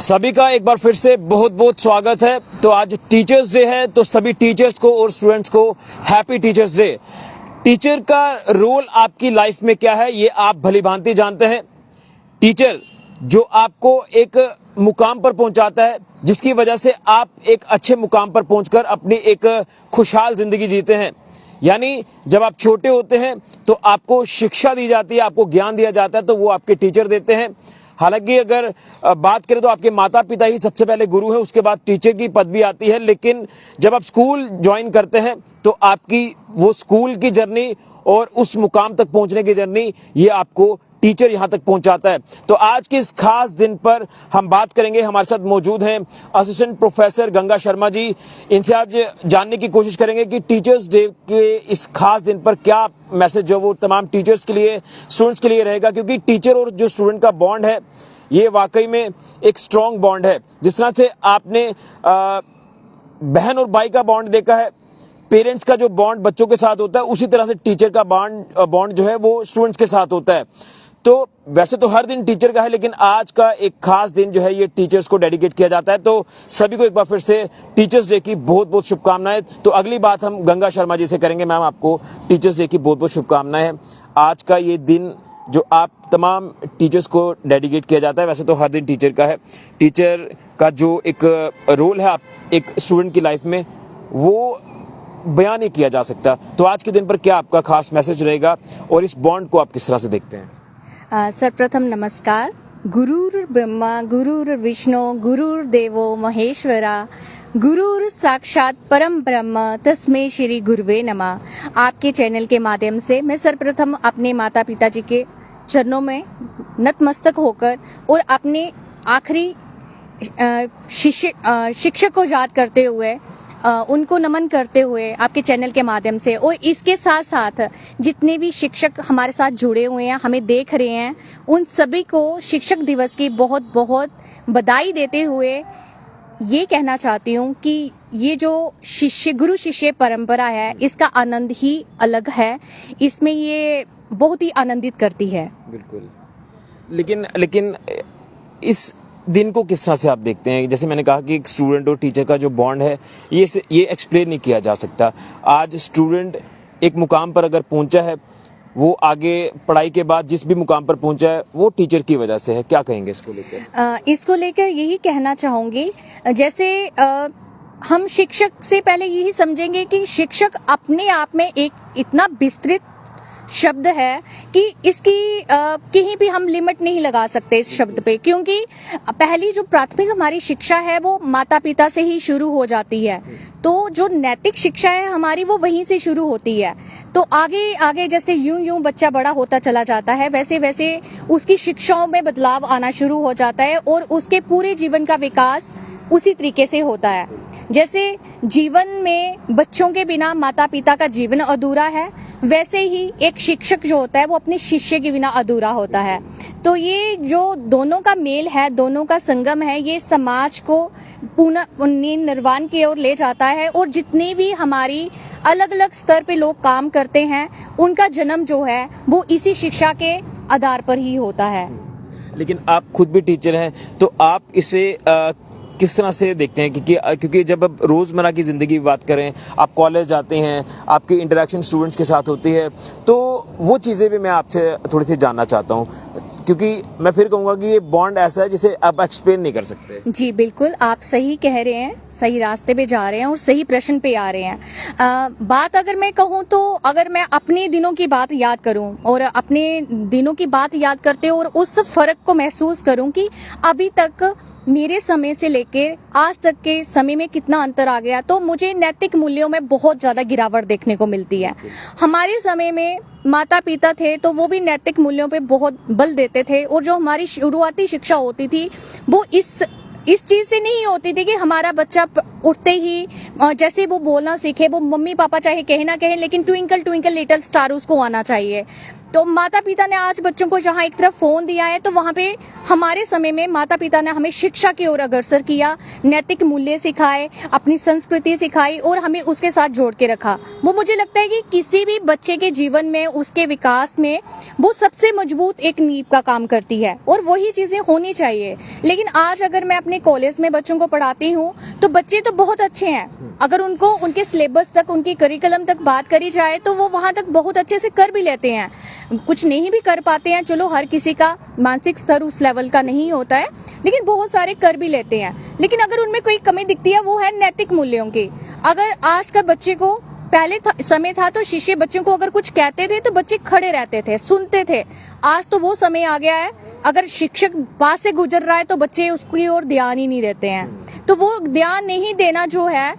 सभी का एक बार फिर से बहुत बहुत स्वागत है। तो आज टीचर्स डे है, तो सभी टीचर्स को और स्टूडेंट्स को हैप्पी टीचर्स डे। टीचर का रोल आपकी लाइफ में क्या है, ये आप भली भांति जानते हैं। टीचर जो आपको एक मुकाम पर पहुंचाता है, जिसकी वजह से आप एक अच्छे मुकाम पर पहुंचकर अपनी एक खुशहाल जिंदगी जीते हैं। यानी जब आप छोटे होते हैं तो आपको शिक्षा दी जाती है, आपको ज्ञान दिया जाता है, तो वो आपके टीचर देते हैं। हालांकि अगर बात करें तो आपके माता पिता ही सबसे पहले गुरु हैं, उसके बाद टीचर की पदवी आती है। लेकिन जब आप स्कूल ज्वाइन करते हैं तो आपकी वो स्कूल की जर्नी और उस मुकाम तक पहुंचने की जर्नी, ये आपको टीचर यहां तक पहुंचाता है। तो आज के इस खास दिन पर हम बात करेंगे। हमारे साथ मौजूद हैं असिस्टेंट प्रोफेसर गंगा शर्मा जी। इनसे आज जानने की कोशिश करेंगे कि टीचर्स डे के इस खास दिन पर क्या मैसेज जो वो तमाम टीचर्स के लिए, स्टूडेंट्स के लिए रहेगा। क्योंकि टीचर और जो स्टूडेंट का बॉन्ड है, ये वाकई में एक स्ट्रॉन्ग बॉन्ड है। जिस तरह से आपने बहन और भाई का बॉन्ड देखा है, पेरेंट्स का जो बॉन्ड बच्चों के साथ होता है, उसी तरह से टीचर का बॉन्ड जो है वो स्टूडेंट्स के साथ होता है। तो वैसे तो हर दिन टीचर का है, लेकिन आज का एक खास दिन जो है ये टीचर्स को डेडिकेट किया जाता है। तो सभी को एक बार फिर से टीचर्स डे की बहुत बहुत शुभकामनाएं। तो अगली बात हम गंगा शर्मा जी से करेंगे। मैम, आपको टीचर्स डे की बहुत बहुत शुभकामनाएं। आज का ये दिन जो आप तमाम टीचर्स को डेडिकेट किया जाता है, वैसे तो हर दिन टीचर का है। टीचर का जो एक रोल है आप एक स्टूडेंट की लाइफ में, वो बयान नहीं किया जा सकता। तो आज के दिन पर क्या आपका खास मैसेज रहेगा और इस बॉन्ड को आप किस तरह से देखते हैं? सर्वप्रथम नमस्कार। गुरुर् ब्रह्मा गुरुर् विष्णु गुरुर्देवो महेश्वरा गुरुर् साक्षात परम ब्रह्म तस्मै श्री गुरुवे नमः। आपके चैनल के माध्यम से मैं सर्वप्रथम अपने माता पिता जी के चरणों में नतमस्तक होकर और अपने आखिरी शिक्षक को याद करते हुए, उनको नमन करते हुए आपके चैनल के माध्यम से, और इसके साथ साथ जितने भी शिक्षक हमारे साथ जुड़े हुए हैं, हमें देख रहे हैं, उन सभी को शिक्षक दिवस की बहुत बहुत बधाई देते हुए ये कहना चाहती हूँ कि ये जो गुरु शिष्य परंपरा है, इसका आनंद ही अलग है। इसमें ये बहुत ही आनंदित करती है। बिल्कुल। लेकिन इस दिन को किस तरह से आप देखते हैं? जैसे मैंने कहा कि एक स्टूडेंट और टीचर का जो बॉन्ड है, ये एक्सप्लेन नहीं किया जा सकता। आज स्टूडेंट एक मुकाम पर अगर पहुंचा है, वो आगे पढ़ाई के बाद जिस भी मुकाम पर पहुंचा है, वो टीचर की वजह से है। क्या कहेंगे इसको लेकर? इसको लेकर यही कहना चाहूंगी, जैसे हम शिक्षक से पहले यही समझेंगे कि शिक्षक अपने आप में एक इतना विस्तृत शब्द है कि इसकी कहीं भी हम लिमिट नहीं लगा सकते इस शब्द पे। क्योंकि पहली जो प्राथमिक हमारी शिक्षा है वो माता पिता से ही शुरू हो जाती है। तो जो नैतिक शिक्षा है हमारी, वो वहीं से शुरू होती है। तो आगे आगे जैसे यूं बच्चा बड़ा होता चला जाता है, वैसे वैसे उसकी शिक्षाओं में बदलाव आना शुरू हो जाता है और उसके पूरे जीवन का विकास उसी तरीके से होता है। जैसे जीवन में बच्चों के बिना माता पिता का जीवन अधूरा है, वैसे ही एक शिक्षक जो होता है वो अपने शिष्य के बिना अधूरा होता है। तो ये जो दोनों का मेल है, दोनों का संगम है, ये समाज को पुनः निर्वाण की ओर ले जाता है। और जितने भी हमारी अलग अलग स्तर पे लोग काम करते हैं, उनका जन्म जो है वो इसी शिक्षा के आधार पर ही होता है। लेकिन आप खुद भी टीचर हैं, तो आप इसे किस तरह से देखते हैं? क्योंकि जब आप रोज़मर्रा की ज़िंदगी की बात करें, आप कॉलेज जाते हैं, आपकी इंटरेक्शन स्टूडेंट्स के साथ होती है, तो वो चीज़ें भी मैं आपसे थोड़ी सी जानना चाहता हूँ। क्योंकि मैं फिर कहूँगा कि ये बॉन्ड ऐसा है जिसे आप एक्सप्लेन नहीं कर सकते। जी बिल्कुल, आप सही कह रहे हैं, सही रास्ते पे जा रहे हैं और सही प्रश्न पे आ रहे हैं। बात अगर मैं कहूँ तो, अगर मैं अपने दिनों की बात याद करूँ और अपने दिनों की बात याद करते और उस फर्क को महसूस करूँ कि अभी तक मेरे समय से लेकर आज तक के समय में कितना अंतर आ गया, तो मुझे नैतिक मूल्यों में बहुत ज्यादा गिरावट देखने को मिलती है। हमारे समय में माता पिता थे तो वो भी नैतिक मूल्यों पे बहुत बल देते थे, और जो हमारी शुरुआती शिक्षा होती थी वो इस चीज से नहीं होती थी कि हमारा बच्चा उठते ही जैसे वो बोलना सीखे, वो मम्मी पापा चाहे कहे ना कहे, लेकिन ट्विंकल ट्विंकल लिटिल स्टार उसको आना चाहिए। तो माता पिता ने आज बच्चों को जहाँ एक तरफ फोन दिया है, तो वहाँ पे हमारे समय में माता पिता ने हमें शिक्षा की ओर अग्रसर किया, नैतिक मूल्य सिखाए, अपनी संस्कृति सिखाई और हमें उसके साथ जोड़ के रखा। वो मुझे लगता है कि किसी भी बच्चे के जीवन में, उसके विकास में वो सबसे मजबूत एक नींव का काम करती है और वही चीजें होनी चाहिए। लेकिन आज अगर मैं अपने कॉलेज में बच्चों को पढ़ाती हूँ तो बच्चे तो बहुत अच्छे हैं, अगर उनको उनके सिलेबस तक, उनकी करिकुलम तक बात करी जाए तो वो वहाँ तक बहुत अच्छे से कर भी लेते हैं। कुछ नहीं भी कर पाते हैं, चलो हर किसी का मानसिक स्तर उस लेवल का नहीं होता है, लेकिन बहुत सारे कर भी लेते हैं। लेकिन अगर उनमें कोई कमी दिखती है वो है नैतिक मूल्यों की। अगर आज का बच्चे को, पहले समय था तो शिष्य बच्चों को अगर कुछ कहते थे तो बच्चे खड़े रहते थे, सुनते थे। आज तो वो समय आ गया है, अगर शिक्षक पास से गुजर रहा है तो बच्चे उसकी ओर ध्यान ही नहीं देते हैं। तो वो ध्यान नहीं देना जो है,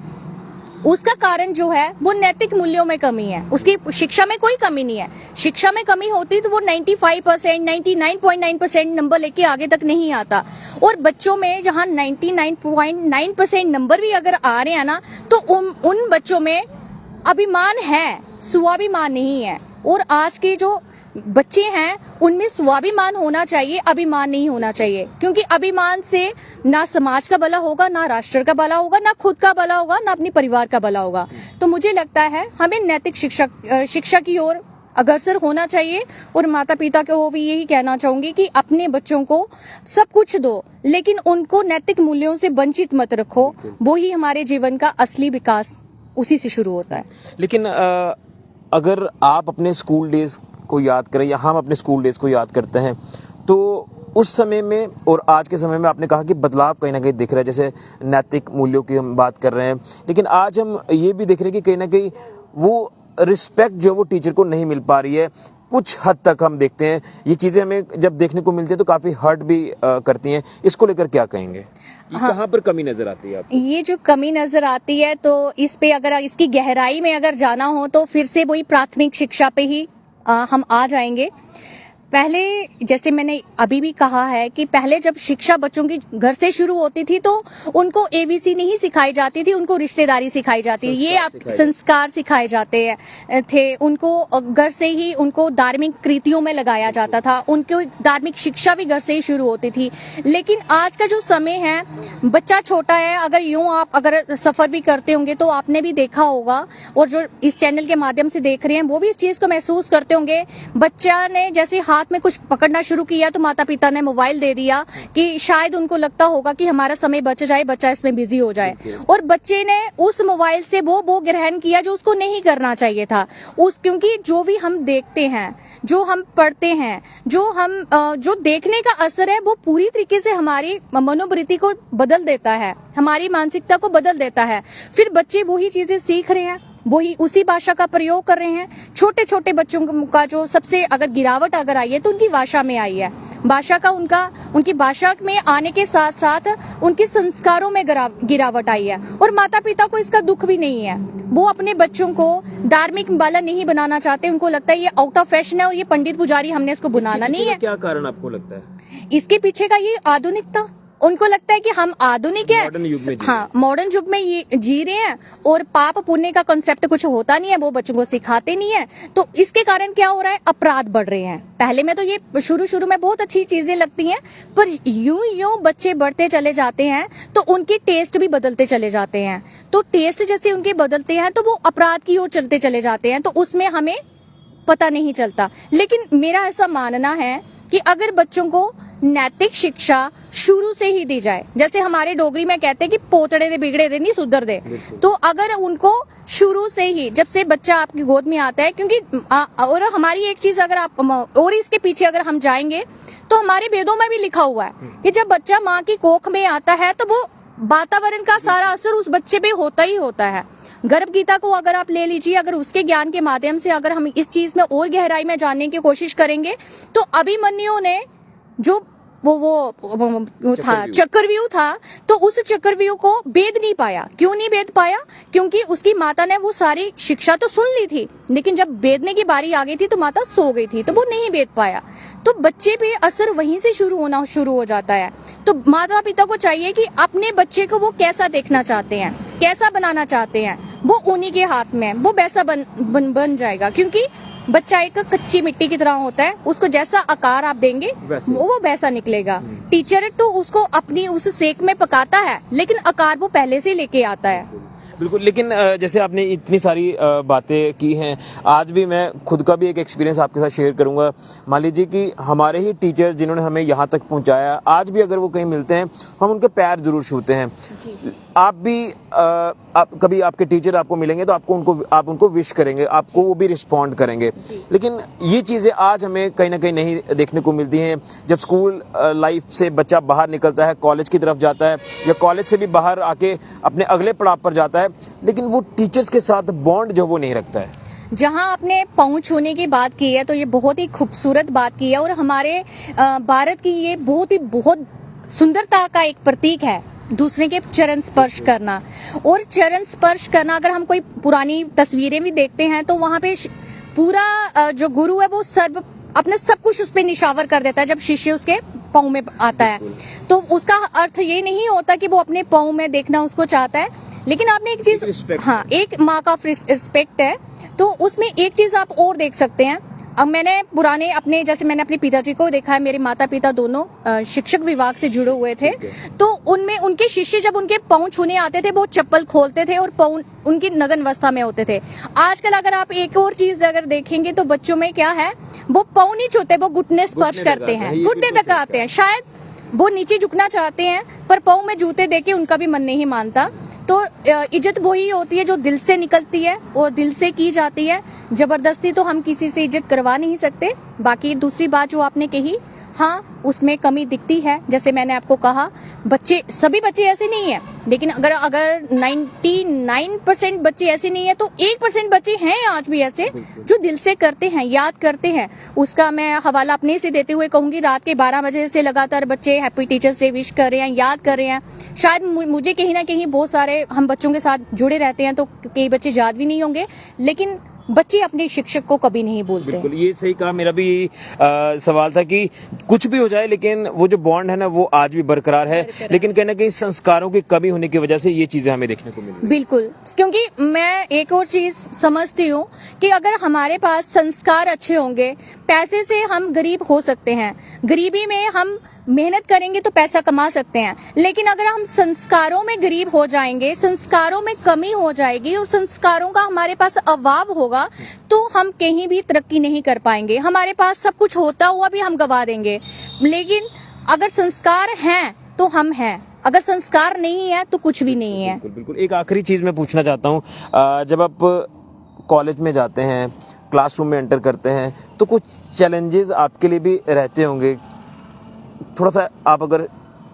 उसका कारण जो है वो नैतिक मूल्यों में कमी है। उसकी शिक्षा में कोई कमी नहीं है। शिक्षा में कमी होती तो वो 95%, 99.9% नंबर लेके आगे तक नहीं आता। और बच्चों में जहाँ 99.9% नंबर भी अगर आ रहे हैं ना, तो उन बच्चों में अभिमान है, स्वाभिमान नहीं है। और आज के जो बच्चे हैं उनमें स्वाभिमान होना चाहिए, अभिमान नहीं होना चाहिए। क्योंकि अभिमान से ना समाज का भला होगा, ना राष्ट्र का भला होगा, ना खुद का भला होगा, ना अपने परिवार का भला होगा। तो मुझे लगता है हमें नैतिक शिक्षा की ओर अग्रसर होना चाहिए। और माता पिता को भी यही कहना चाहूंगी कि अपने बच्चों को सब कुछ दो, लेकिन उनको नैतिक मूल्यों से वंचित मत रखो। वो ही हमारे जीवन का असली विकास उसी से शुरू होता है। लेकिन अगर आप अपने स्कूल डेज को याद करें या हम अपने स्कूल डेज को याद करते हैं तो उस समय में और आज के समय में आपने कहा कि बदलाव कहीं ना कहीं दिख रहा है। जैसे नैतिक मूल्यों की हम बात कर रहे हैं, लेकिन आज हम ये भी देख रहे हैं कि कहीं ना कहीं वो रिस्पेक्ट जो वो टीचर को नहीं मिल पा रही है। कुछ हद तक हम देखते हैं ये चीज़ें हमें जब देखने को मिलती है तो काफ़ी हर्ट भी करती हैं। इसको लेकर क्या कहेंगे? कहाँ पर कमी नजर आती है आपको? ये जो कमी नजर आती है तो इस पे अगर इसकी गहराई में अगर जाना हो तो फिर से वही प्राथमिक शिक्षा पे ही हम आ जाएंगे। पहले जैसे मैंने अभी भी कहा है कि पहले जब शिक्षा बच्चों की घर से शुरू होती थी तो उनको एबीसी नहीं सिखाई जाती थी, उनको रिश्तेदारी सिखाई जाती थी, ये आप संस्कार सिखाए जाते थे। उनको घर से ही उनको धार्मिक कृतियों में लगाया जाता था, उनको धार्मिक शिक्षा भी घर से ही शुरू होती थी। लेकिन आज का जो समय है, बच्चा छोटा है, अगर यूं आप अगर सफर भी करते होंगे तो आपने भी देखा होगा, और जो इस चैनल के माध्यम से देख रहे हैं वो भी इस चीज को महसूस करते होंगे। बच्चा ने जैसे हाथ में कुछ पकड़ना शुरू किया तो माता पिता ने मोबाइल दे दिया कि शायद उनको लगता होगा कि हमारा समय बच जाए, बच्चा इसमें बिजी हो जाए। और बच्चे ने उस मोबाइल से वो ग्रहण किया जो उसको नहीं करना चाहिए था। क्योंकि जो भी हम देखते हैं, जो हम पढ़ते हैं, जो देखने का असर है वो पूरी तरीके से हमारी मनोवृत्ति को बदल देता है, हमारी मानसिकता को बदल देता है। फिर बच्चे वही चीजें सीख रहे हैं, वही उसी भाषा का प्रयोग कर रहे हैं। छोटे छोटे बच्चों का जो सबसे अगर गिरावट अगर आई है तो उनकी भाषा में आई है। भाषा का उनकी भाषा में आने के साथ साथ उनके संस्कारों में गिरावट आई है। और माता पिता को इसका दुख भी नहीं है, वो अपने बच्चों को धार्मिक वाला नहीं बनाना चाहते। उनको लगता है ये आउट ऑफ फैशन है और ये पंडित पुजारी हमने इसको बनाना नहीं है। क्या कारण आपको लगता है इसके पीछे का? ये आधुनिकता। उनको लगता है कि हम आधुनिक है, हाँ मॉडर्न युग में ये जी रहे हैं, और पाप पुण्य का कॉन्सेप्ट कुछ होता नहीं है, वो बच्चों को सिखाते नहीं है। तो इसके कारण क्या हो रहा है? अपराध बढ़ रहे हैं। पहले में तो ये शुरू में बहुत अच्छी चीजें लगती हैं, पर यूं बच्चे बढ़ते चले जाते हैं तो उनके टेस्ट भी बदलते चले जाते हैं। तो टेस्ट जैसे उनके बदलते हैं तो वो अपराध की ओर चलते चले जाते हैं, तो उसमें हमें पता नहीं चलता। लेकिन मेरा ऐसा मानना है कि अगर बच्चों को नैतिक शिक्षा शुरू से ही दी जाए, जैसे हमारे डोगरी में कहते हैं कि पोतड़े दे बिगड़े दे नहीं सुधर दे, तो अगर उनको शुरू से ही जब से बच्चा आपकी गोद में आता है, क्योंकि और हमारी एक चीज अगर आप और इसके पीछे अगर हम जाएंगे तो हमारे वेदों में भी लिखा हुआ है कि जब बच्चा माँ की कोख में आता है तो वो वातावरण का सारा असर उस बच्चे पे होता ही होता है। गर्भ गीता को अगर आप ले लीजिए, अगर उसके ज्ञान के माध्यम से अगर हम इस चीज में और गहराई में जानने की कोशिश करेंगे तो अभिमन्यु ने जो वो था चक्रव्यूह था, तो उस चक्रव्यूह को भेद नहीं पाया। क्यों नहीं भेद पाया? क्योंकि उसकी माता ने वो सारी शिक्षा तो सुन ली थी, लेकिन जब भेदने की बारी आ गई थी तो माता सो गई थी, तो वो नहीं भेद पाया। तो बच्चे पे असर वहीं से शुरू हो जाता है। तो माता पिता को चाहिए कि अपने बच्चे को वो कैसा देखना चाहते हैं, कैसा बनाना चाहते हैं, वो उन्हीं के हाथ में, वो वैसा बन जाएगा। क्योंकि बच्चा एक कच्ची मिट्टी की तरह होता है, उसको जैसा आकार आप देंगे वैसे। वो वैसा निकलेगा। टीचर तो उसको अपनी उस सेक में पकाता है, लेकिन आकार वो पहले से लेके आता है। बिल्कुल, लेकिन जैसे आपने इतनी सारी बातें की हैं, आज भी मैं खुद का भी एक एक्सपीरियंस आपके साथ शेयर करूंगा। मान लीजिए कि हमारे ही टीचर जिन्होंने हमें यहाँ तक पहुँचाया, आज भी अगर वो कहीं मिलते हैं हम उनके पैर जरूर छूते हैं। आप भी आप कभी आपके टीचर आपको मिलेंगे तो आप उनको विश करेंगे, आपको वो भी रिस्पॉन्ड करेंगे। लेकिन ये चीज़ें आज हमें कहीं ना कहीं नहीं देखने को मिलती हैं। जब स्कूल लाइफ से बच्चा बाहर निकलता है, कॉलेज की तरफ जाता है या कॉलेज से भी बाहर आके अपने अगले पड़ाव पर जाता है, लेकिन वो टीचर्स के साथ बॉन्ड जो वो नहीं रखता है। जहां आपने पहुंच होने की बात की है तो ये बहुत ही खूबसूरत बात की है, और हमारे भारत की ये बहुत सुंदरता का एक प्रतीक है, दूसरे के चरण स्पर्श करना। और चरण स्पर्श करना, अगर हम कोई पुरानी तस्वीरें भी देखते हैं तो वहां पे पूरा जो गुरु है वो अपना सब कुछ उस पे निशावर कर देता है जब शिष्य उसके पाँव में आता है। तो उसका अर्थ ये नहीं होता कि वो अपने पाँव में देखना उसको चाहता है, लेकिन आपने एक चीज, हाँ, एक मार्क ऑफ रिस्पेक्ट है। तो उसमें एक चीज आप और देख सकते हैं। अब मैंने मैंने अपने पिताजी को देखा है, मेरे माता पिता दोनों शिक्षक विभाग से जुड़े हुए थे। तो उनमें उनके शिष्य जब उनके पाँव छूने आते थे वो चप्पल खोलते थे और पाँव उनकी नग्न अवस्था में होते थे। आजकल अगर आप एक और चीज अगर देखेंगे तो बच्चों में क्या है, वो पाँव नहीं छूते, वो घुटने स्पर्श करते हैं, घुटने दबाते हैं। शायद वो नीचे झुकना चाहते हैं पर पाँव में जूते देके उनका भी मन नहीं मानता। तो इज्जत वही होती है जो दिल से निकलती है और दिल से की जाती है। जबरदस्ती तो हम किसी से इज्जत करवा नहीं सकते। बाकी दूसरी बात जो आपने कही, हाँ, उसमें कमी दिखती है। जैसे मैंने आपको कहा, सभी बच्चे ऐसे नहीं है, लेकिन अगर 99% बच्चे ऐसे नहीं है तो 1% बच्चे हैं आज भी ऐसे जो दिल से करते हैं, याद करते हैं। उसका मैं हवाला अपने से देते हुए कहूंगी, रात के 12 बजे से लगातार बच्चे हैप्पी टीचर्स डे विश कर रहे हैं, याद कर रहे हैं। शायद मुझे कहीं ना कहीं बहुत सारे हम बच्चों के साथ जुड़े रहते हैं तो कई बच्चे याद भी नहीं होंगे, लेकिन बच्चे अपने शिक्षक को कभी नहीं भूलते। बिल्कुल, ये सही कहा। मेरा भी सवाल था कि कुछ भी हो जाए लेकिन वो जो बॉन्ड है ना वो आज भी बरकरार है। लेकिन कहीं ना कहीं संस्कारों की कमी होने की वजह से ये चीजें हमें देखने को मिल रही हैं। बिल्कुल, क्योंकि मैं एक और चीज समझती हूँ कि अगर हमारे पास संस्कार अच्छे होंगे, पैसे से हम गरीब हो सकते हैं, गरीबी में हम मेहनत करेंगे तो पैसा कमा सकते हैं, लेकिन अगर हम संस्कारों में गरीब हो जाएंगे, संस्कारों में कमी हो जाएगी और संस्कारों का हमारे पास अभाव होगा तो हम कहीं भी तरक्की नहीं कर पाएंगे। हमारे पास सब कुछ होता हुआ भी हम गवा देंगे। लेकिन अगर संस्कार हैं तो हम हैं, अगर संस्कार नहीं है तो कुछ भी नहीं है। बिल्कुल बिल्कुल। एक आखिरी चीज मैं पूछना चाहता हूँ, जब आप कॉलेज में जाते हैं, क्लासरूम में एंटर करते हैं, तो कुछ चैलेंजेस आपके लिए भी रहते होंगे। थोड़ा सा आप अगर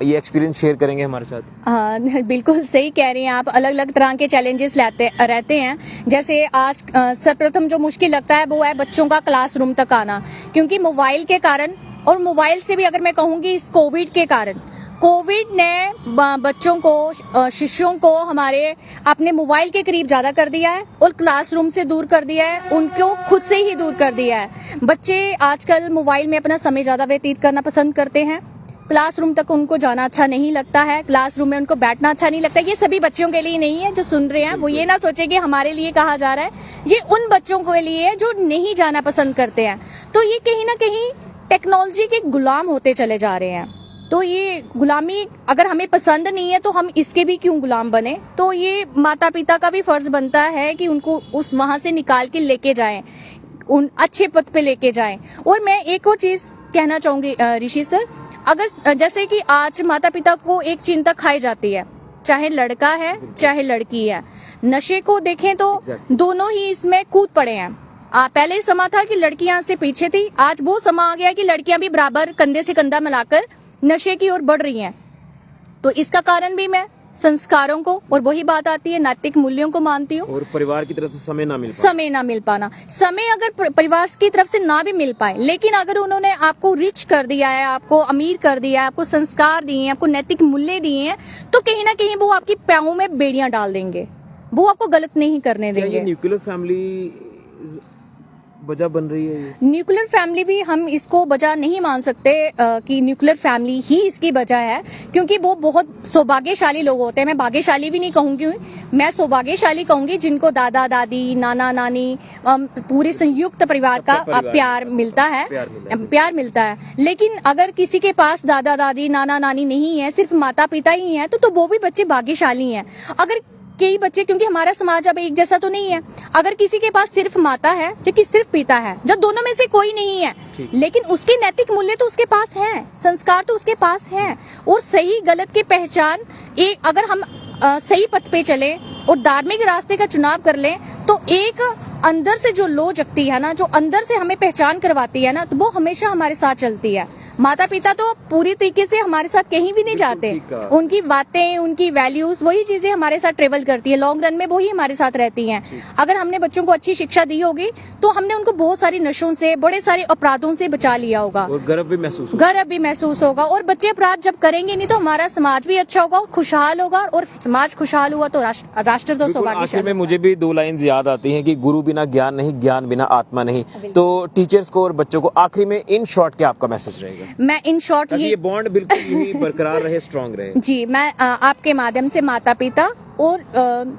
ये एक्सपीरियंस शेयर करेंगे हमारे साथ। हाँ, बिल्कुल सही कह रही हैं आप। अलग अलग तरह के चैलेंजेस रहते हैं। जैसे आज सर्वप्रथम जो मुश्किल लगता है वो है बच्चों का क्लासरूम तक आना, क्योंकि मोबाइल के कारण, और मोबाइल से भी अगर मैं कहूँगी इस कोविड के कारण, कोविड ने बच्चों को, शिष्यों को हमारे अपने मोबाइल के करीब ज्यादा कर दिया है और क्लासरूम से दूर कर दिया है, उनको खुद से ही दूर कर दिया है। बच्चे आजकल मोबाइल में अपना समय ज्यादा व्यतीत करना पसंद करते हैं, क्लासरूम तक उनको जाना अच्छा नहीं लगता है, क्लासरूम में उनको बैठना अच्छा नहीं लगता है। ये सभी बच्चों के लिए नहीं है जो सुन रहे हैं, वो ये ना सोचे कि हमारे लिए कहा जा रहा है, ये उन बच्चों के लिए है जो नहीं जाना पसंद करते हैं। तो ये कहीं ना कहीं टेक्नोलॉजी के गुलाम होते चले जा रहे हैं। तो ये गुलामी अगर हमें पसंद नहीं है तो हम इसके भी क्यों गुलाम बने। तो ये माता पिता का भी फर्ज बनता है कि उनको उस वहां से निकाल के लेके जाएं, उन अच्छे पथ पे लेके जाएं। और मैं एक और चीज कहना चाहूंगी ऋषि सर, अगर जैसे कि आज माता पिता को एक चिंता खाई जाती है, चाहे लड़का है चाहे लड़की है, नशे को देखें तो दोनों ही इसमें कूद पड़े हैं। पहले समा था कि लड़कियां से पीछे थी, आज वो समा आ गया कि लड़कियां भी बराबर कंधे से कंधा मिलाकर नशे की ओर बढ़ रही हैं। तो इसका कारण भी मैं संस्कारों को, और वही बात आती है नैतिक मूल्यों को मानती हूँ। और परिवार की तरफ से समय ना मिल पाना। समय अगर परिवार की तरफ से ना भी मिल पाए, लेकिन अगर उन्होंने आपको रिच कर दिया है, आपको अमीर कर दिया है, आपको संस्कार दिए हैं, आपको नैतिक मूल्य दिए हैं, तो कहीं ना कहीं वो आपकी पैरों में बेड़ियां डाल देंगे, वो आपको गलत नहीं करने देंगे। न्यूक्लियर फैमिली वजह बन रही है ये? न्यूक्लियर फैमिली भी हम इसको वजह नहीं मान सकते कि न्यूक्लियर फैमिली ही इसकी वजह है, क्योंकि वो बहुत सौभाग्यशाली लोग होते हैं। मैं भाग्यशाली भी नहीं कहूंगी, मैं सौभाग्यशाली कहूंगी जिनको दादा दादी, नाना नानी, पूरे संयुक्त परिवार का प्यार मिलता है, प्यार मिलता है। लेकिन अगर किसी के पास दादा दादी, नाना नानी नहीं है, सिर्फ माता पिता ही है, तो वो भी बच्चे भाग्यशाली हैं। अगर कई बच्चे, क्योंकि हमारा समाज अब एक जैसा तो नहीं है, अगर किसी के पास सिर्फ माता है जबकि सिर्फ पिता है, जब दोनों में से कोई नहीं है, लेकिन उसके नैतिक मूल्य तो उसके पास है, संस्कार तो उसके पास है, और सही गलत की पहचान एक, अगर हम सही पथ पे चले और धार्मिक रास्ते का चुनाव कर लें, तो एक अंदर से जो लो जगती है ना, जो अंदर से हमें पहचान करवाती है ना, तो वो हमेशा हमारे साथ चलती है। माता पिता तो पूरी तरीके से हमारे साथ कहीं भी नहीं जाते, उनकी बातें, उनकी वैल्यूज, वही चीजें हमारे साथ ट्रेवल करती है, लॉन्ग रन में वही हमारे साथ रहती हैं। अगर हमने बच्चों को अच्छी शिक्षा दी होगी तो हमने उनको बहुत सारी नशों से, बड़े सारे अपराधों से बचा लिया होगा, और गर्व भी महसूस होगा। और बच्चे अपराध जब करेंगे नहीं तो हमारा समाज भी अच्छा होगा, खुशहाल होगा, और समाज खुशहाल हुआ तो राष्ट्र तो सौभाग्यशाली। में मुझे भी 2 लाइन्स याद आती हैं कि गुरु बिना ज्ञान नहीं, ज्ञान बिना आत्मा नहीं। तो टीचर्स को और बच्चों को आखिरी में इन शॉर्ट क्या आपका मैसेज रहेगा? मैं इन शॉर्ट ये बॉन्ड बिल्कुल यही बरकरार रहे, स्ट्रांग रहे। जी, मैं आपके माध्यम से माता पिता और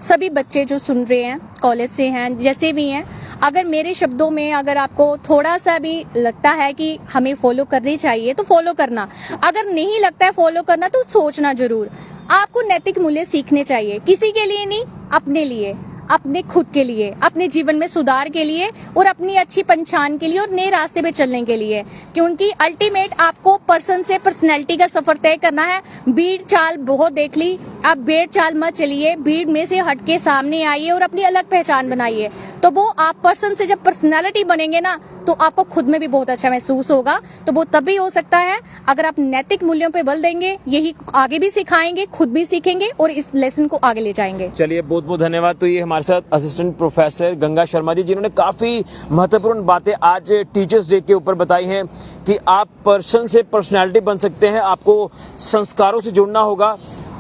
सभी बच्चे जो सुन रहे हैं, कॉलेज से हैं, जैसे भी हैं, अगर मेरे शब्दों में अगर आपको थोड़ा सा भी लगता है कि हमें फॉलो करनी चाहिए तो फॉलो करना, अगर नहीं लगता है फॉलो करना तो सोचना जरूर। आपको नैतिक मूल्य सीखने चाहिए, किसी के लिए नहीं, अपने लिए, अपने खुद के लिए, अपने जीवन में सुधार के लिए, और अपनी अच्छी पहचान के लिए, और नए रास्ते पे चलने के लिए। क्योंकि अल्टीमेट आपको पर्सन से पर्सनैलिटी का सफर तय करना है। भीड़ चाल बहुत देख ली, आप भीड़ चाल मत चलिए, भीड़ में से हट के सामने आइए और अपनी अलग पहचान बनाइए। तो वो आप पर्सन से जब पर्सनैलिटी बनेंगे ना, तो आपको खुद में भी बहुत अच्छा महसूस होगा। तो वो तभी हो सकता है अगर आप नैतिक मूल्यों पे बल देंगे, यही आगे भी सिखाएंगे, खुद भी सीखेंगे और इस लेसन को आगे ले जाएंगे। चलिए, बहुत बहुत धन्यवाद। तो ये हमारे साथ असिस्टेंट प्रोफेसर गंगा शर्मा जी, जिन्होंने काफी महत्वपूर्ण बातें आज टीचर्स डे के ऊपर बताई हैं कि आप पर्सन से पर्सनैलिटी बन सकते हैं, आपको संस्कारों से जुड़ना होगा,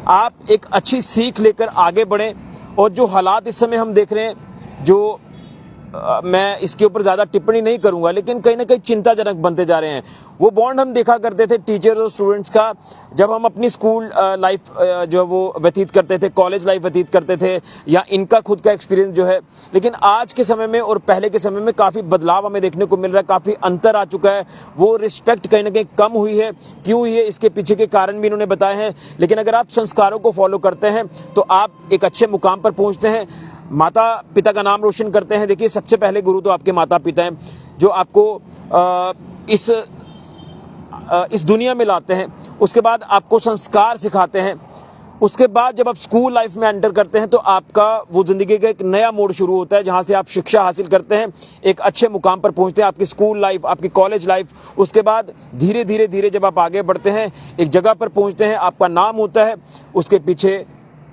आप एक अच्छी सीख लेकर आगे बढ़ें। और जो हालात इस समय हम देख रहे हैं, जो मैं इसके ऊपर ज्यादा टिप्पणी नहीं करूंगा, लेकिन कहीं ना कहीं चिंताजनक बनते जा रहे हैं। वो बॉन्ड हम देखा करते थे टीचर्स और स्टूडेंट्स का, जब हम अपनी स्कूल लाइफ जो वो व्यतीत करते थे, कॉलेज लाइफ व्यतीत करते थे, या इनका खुद का एक्सपीरियंस जो है। लेकिन आज के समय में और पहले के समय में काफी बदलाव हमें देखने को मिल रहा है, काफी अंतर आ चुका है। वो रिस्पेक्ट कहीं ना कहीं कम हुई है। क्यों हुई है, इसके पीछे के कारण भी इन्होंने बताए हैं। लेकिन अगर आप संस्कारों को फॉलो करते हैं तो आप एक अच्छे मुकाम पर पहुंचते हैं, माता पिता का नाम रोशन करते हैं। देखिए, सबसे पहले गुरु तो आपके माता पिता हैं, जो आपको इस दुनिया में लाते हैं। उसके बाद आपको संस्कार सिखाते हैं। उसके बाद जब आप स्कूल लाइफ में एंटर करते हैं तो आपका वो जिंदगी का एक नया मोड़ शुरू होता है, जहां से आप शिक्षा हासिल करते हैं, एक अच्छे मुकाम पर पहुंचते हैं। आपकी स्कूल लाइफ, आपकी कॉलेज लाइफ, उसके बाद धीरे धीरे धीरे जब आप आगे बढ़ते हैं, एक जगह पर पहुंचते हैं, आपका नाम होता है। उसके पीछे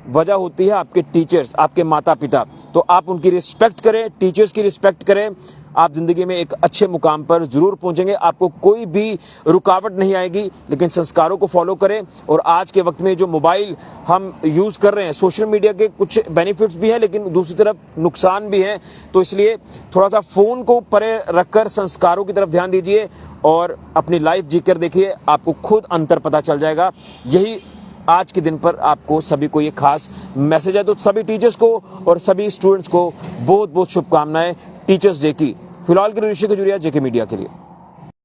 वजह होती है आपके टीचर्स, आपके माता पिता। तो आप उनकी रिस्पेक्ट करें, टीचर्स की रिस्पेक्ट करें, आप जिंदगी में एक अच्छे मुकाम पर जरूर पहुंचेंगे। आपको कोई भी रुकावट नहीं आएगी, लेकिन संस्कारों को फॉलो करें। और आज के वक्त में जो मोबाइल हम यूज कर रहे हैं, सोशल मीडिया के कुछ बेनिफिट्स भी हैं, लेकिन दूसरी तरफ नुकसान भी हैं। तो इसलिए थोड़ा सा फोन को परे रखकर संस्कारों की तरफ ध्यान दीजिए और अपनी लाइफ जीकर देखिए, आपको खुद अंतर पता चल जाएगा। यही आज के दिन पर आपको सभी को ये खास मैसेज है। तो सभी टीचर्स को और सभी स्टूडेंट्स को बहुत बहुत शुभकामनाएं टीचर्स डे की। फिलहाल के लिए ऋषि खजुरिया, जेके मीडिया के लिए।